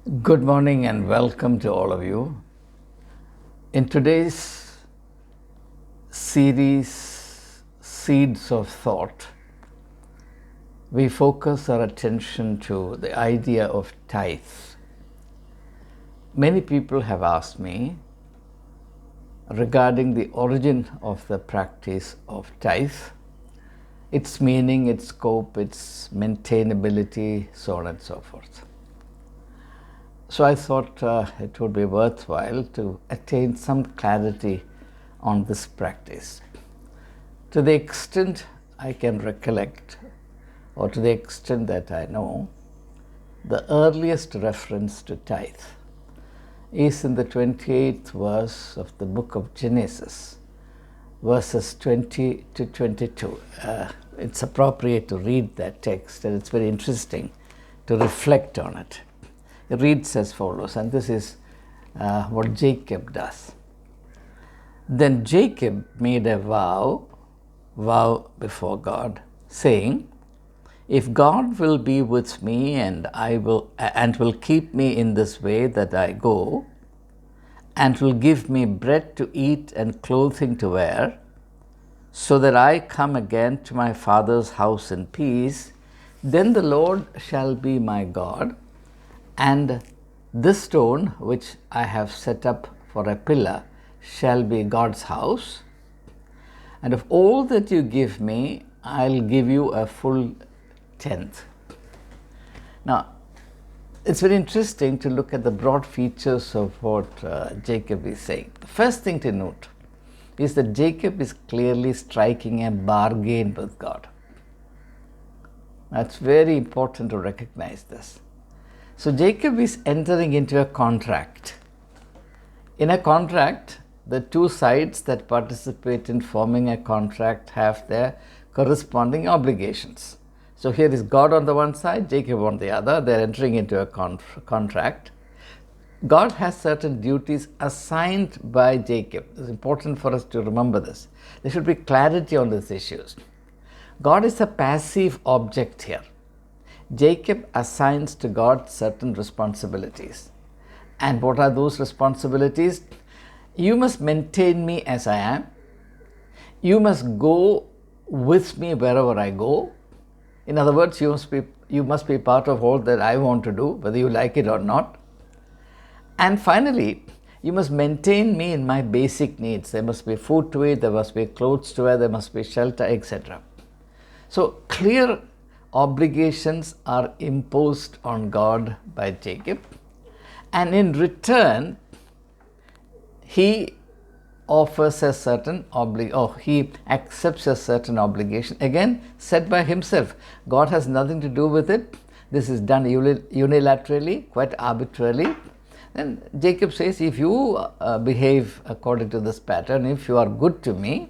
Good morning and welcome to all of you. In today's series, Seeds of Thought, we focus our attention to the idea of tithe. Many people have asked me regarding the origin of the practice of tithe, its meaning, its scope, its maintainability, so on and so forth. So I thought it would be worthwhile to attain some clarity on this practice. To the extent I can recollect, or to the extent that I know, the earliest reference to tithe is in the 28th verse of the book of Genesis, verses 20 to 22. It's appropriate to read that text, and it's very interesting to reflect on it. It reads as follows, and this is what Jacob does. Then Jacob made a vow before God, saying, "If God will be with me and will keep me in this way that I go, and will give me bread to eat and clothing to wear, so that I come again to my father's house in peace, then the Lord shall be my God, and this stone which I have set up for a pillar shall be God's house. And of all that you give me, I'll give you a full tenth." Now, it's very interesting to look at the broad features of what Jacob is saying. The first thing to note is that Jacob is clearly striking a bargain with God. That's very important to recognize this. So Jacob is entering into a contract. In a contract, the two sides that participate in forming a contract have their corresponding obligations. So here is God on the one side, Jacob on the other. They're entering into a contract. God has certain duties assigned by Jacob. It's important for us to remember this. There should be clarity on these issues. God is a passive object here. Jacob assigns to God certain responsibilities. And what are those responsibilities? You must maintain me as I am. You must go with me wherever I go. In other words, you must be part of all that I want to do, whether you like it or not. And finally, you must maintain me in my basic needs. There must be food to eat, there must be clothes to wear, there must be shelter, etc. So clear obligations are imposed on God by Jacob, and in return, he offers a certain he accepts a certain obligation, again set by himself. God has nothing to do with it. This is done unilaterally, quite arbitrarily. Then Jacob says, if you behave according to this pattern, if you are good to me,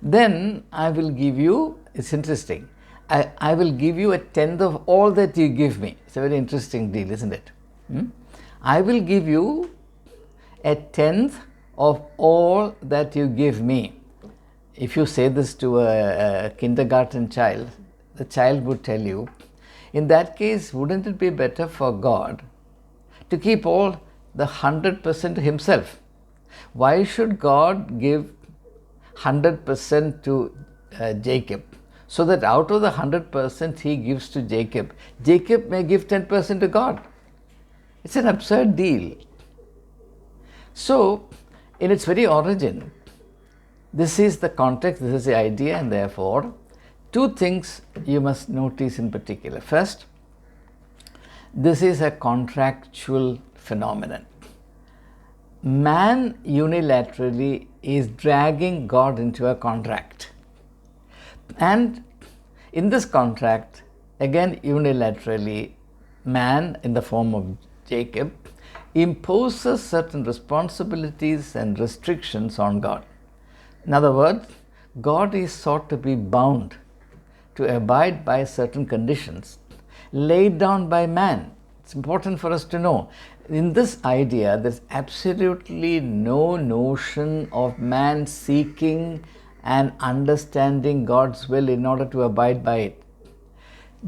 then I will give you, it's interesting, I will give you a tenth of all that you give me. It's a very interesting deal, isn't it? I will give you a tenth of all that you give me. If you say this to a kindergarten child, the child would tell you, in that case, wouldn't it be better for God to keep all the 100% to himself? Why should God give 100% to Jacob? So that out of the 100% he gives to Jacob, Jacob may give 10% to God. It's an absurd deal. So, in its very origin, this is the context, this is the idea, and therefore, two things you must notice in particular. First, this is a contractual phenomenon. Man unilaterally is dragging God into a contract. And in this contract, again unilaterally, man, in the form of Jacob, imposes certain responsibilities and restrictions on God. In other words, God is sought to be bound to abide by certain conditions laid down by man. It's important for us to know. In this idea, there's absolutely no notion of man seeking and understanding God's will in order to abide by it.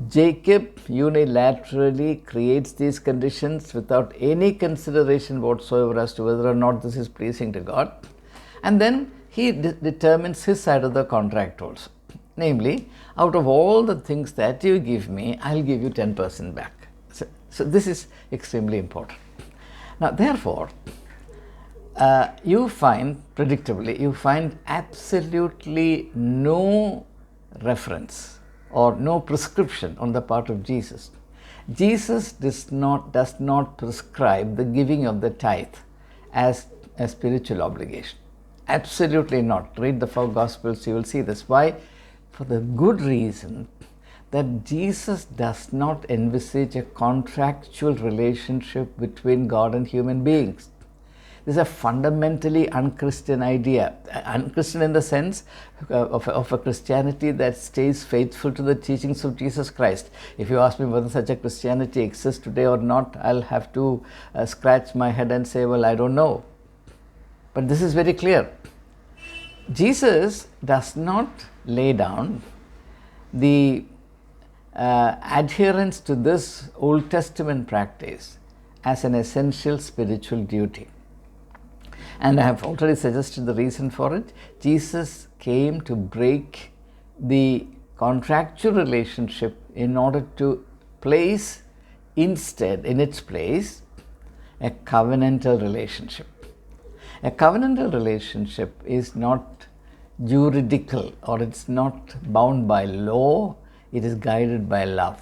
Jacob unilaterally creates these conditions without any consideration whatsoever as to whether or not this is pleasing to God. And then he determines his side of the contract also. Namely, out of all the things that you give me, I'll give you 10% back. So this is extremely important. Now, therefore, you find, predictably, you find absolutely no reference or no prescription on the part of Jesus. Jesus does not prescribe the giving of the tithe as a spiritual obligation. Absolutely not. Read the 4 Gospels, you will see this. Why? For the good reason that Jesus does not envisage a contractual relationship between God and human beings. This is a fundamentally unchristian idea. Unchristian in the sense of a Christianity that stays faithful to the teachings of Jesus Christ. If you ask me whether such a Christianity exists today or not, I'll have to scratch my head and say, well, I don't know. But this is very clear. Jesus does not lay down the adherence to this Old Testament practice as an essential spiritual duty. And I have already suggested the reason for it. Jesus came to break the contractual relationship in order to place instead, in its place, a covenantal relationship. A covenantal relationship is not juridical, or it's not bound by law, it is guided by love.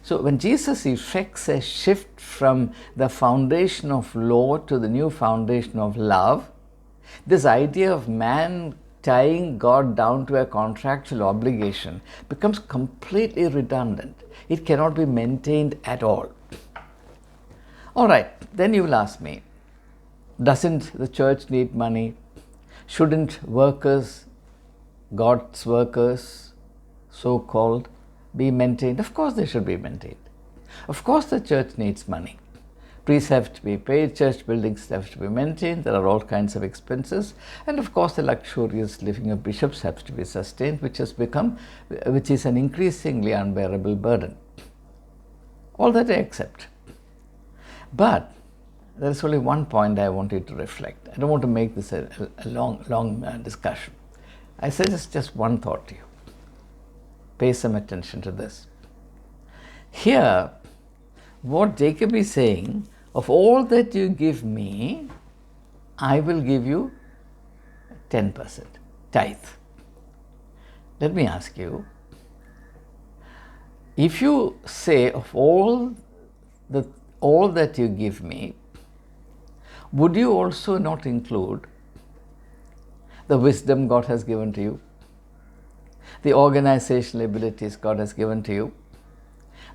So when Jesus effects a shift from the foundation of law to the new foundation of love, this idea of man tying God down to a contractual obligation becomes completely redundant. It cannot be maintained at all. All right, then you will ask me, doesn't the church need money? Shouldn't workers, God's workers, so-called, be maintained? Of course they should be maintained. Of course the church needs money. Priests have to be paid, church buildings have to be maintained, there are all kinds of expenses, and of course the luxurious living of bishops has to be sustained, which is an increasingly unbearable burden. All that I accept. But there is only one point I want you to reflect. I don't want to make this a long discussion. I suggest just one thought to you. Pay some attention to this. Here, what Jacob is saying, of all that you give me, I will give you 10%, tithe. Let me ask you, if you say of all that you give me, would you also not include the wisdom God has given to you, the organizational abilities God has given to you,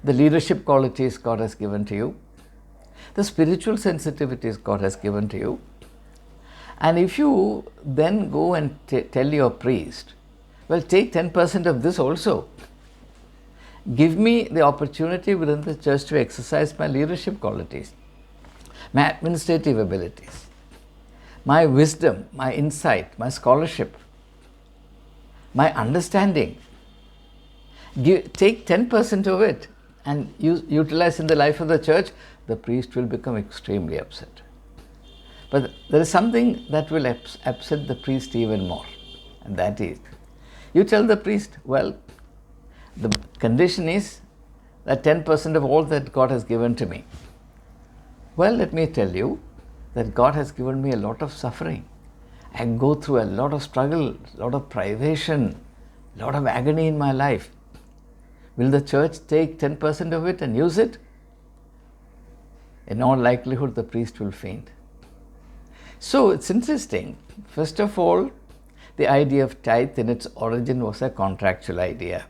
the leadership qualities God has given to you, the spiritual sensitivities God has given to you? And if you then go and tell your priest, well, take 10% of this also. Give me the opportunity within the church to exercise my leadership qualities, my administrative abilities, my wisdom, my insight, my scholarship, my understanding. Take 10% of it and utilize in the life of the church, the priest will become extremely upset. But there is something that will upset the priest even more, and that is, you tell the priest, well, the condition is that 10% of all that God has given to me. Well, let me tell you that God has given me a lot of suffering. I go through a lot of struggle, a lot of privation, a lot of agony in my life. Will the church take 10% of it and use it? In all likelihood, the priest will faint. So it's interesting. First of all, the idea of tithe in its origin was a contractual idea.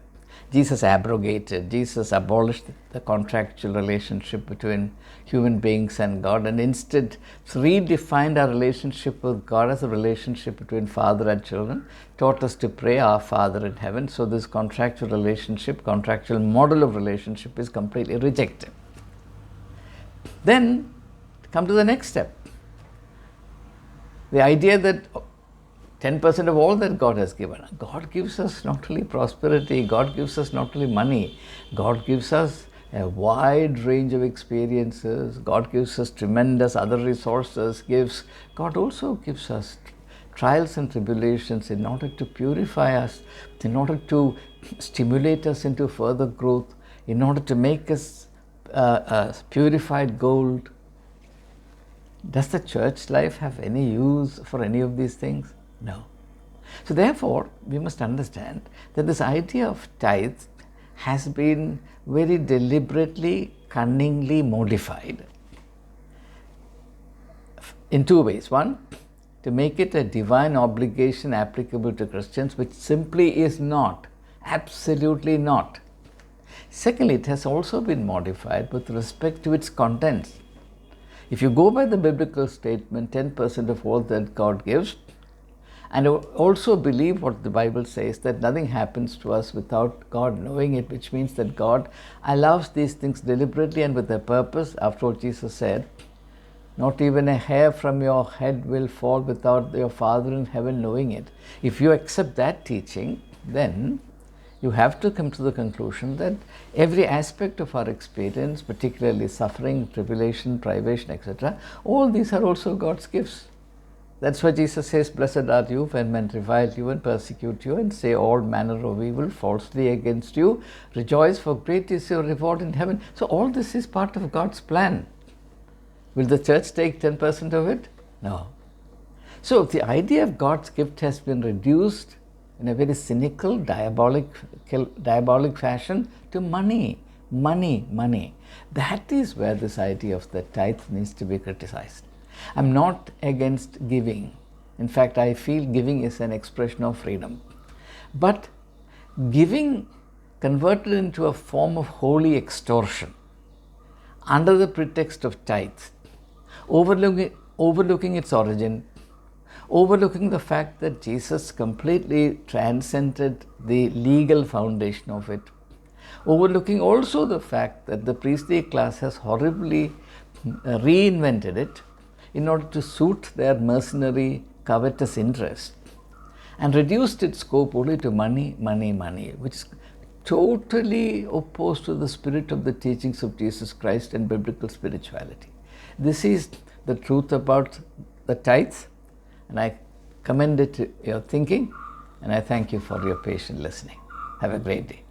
Jesus abolished the contractual relationship between human beings and God, and instead redefined our relationship with God as a relationship between father and children, taught us to pray, our Father in heaven. So this contractual model of relationship is completely rejected. Then come to the next step. The idea that 10% of all that God has given. God gives us not only prosperity, God gives us not only money, God gives us a wide range of experiences. God gives us tremendous other resources, God also gives us trials and tribulations in order to purify us, in order to stimulate us into further growth, in order to make us purified gold. Does the church life have any use for any of these things? No. So therefore, we must understand that this idea of tithe has been very deliberately, cunningly modified in two ways. One, to make it a divine obligation applicable to Christians, which simply is not, absolutely not. Secondly, it has also been modified with respect to its contents. If you go by the biblical statement, 10% of all that God gives, and also believe what the Bible says, that nothing happens to us without God knowing it, which means that God allows these things deliberately and with a purpose. After all, Jesus said, not even a hair from your head will fall without your Father in heaven knowing it. If you accept that teaching, then you have to come to the conclusion that every aspect of our experience, particularly suffering, tribulation, privation, etc., all these are also God's gifts. That's why Jesus says, blessed are you when men revile you and persecute you and say all manner of evil falsely against you. Rejoice, for great is your reward in heaven. So all this is part of God's plan. Will the church take 10% of it? No. So the idea of God's gift has been reduced in a very cynical, diabolic fashion to money, money, money. That is where this idea of the tithe needs to be criticized. I'm not against giving. In fact, I feel giving is an expression of freedom. But giving converted into a form of holy extortion under the pretext of tithe, overlooking its origin, overlooking the fact that Jesus completely transcended the legal foundation of it, overlooking also the fact that the priestly class has horribly reinvented it in order to suit their mercenary, covetous interest, and reduced its scope only to money, money, money, which is totally opposed to the spirit of the teachings of Jesus Christ and biblical spirituality. This is the truth about the tithes, and I commend it to your thinking, and I thank you for your patient listening. Have a great day.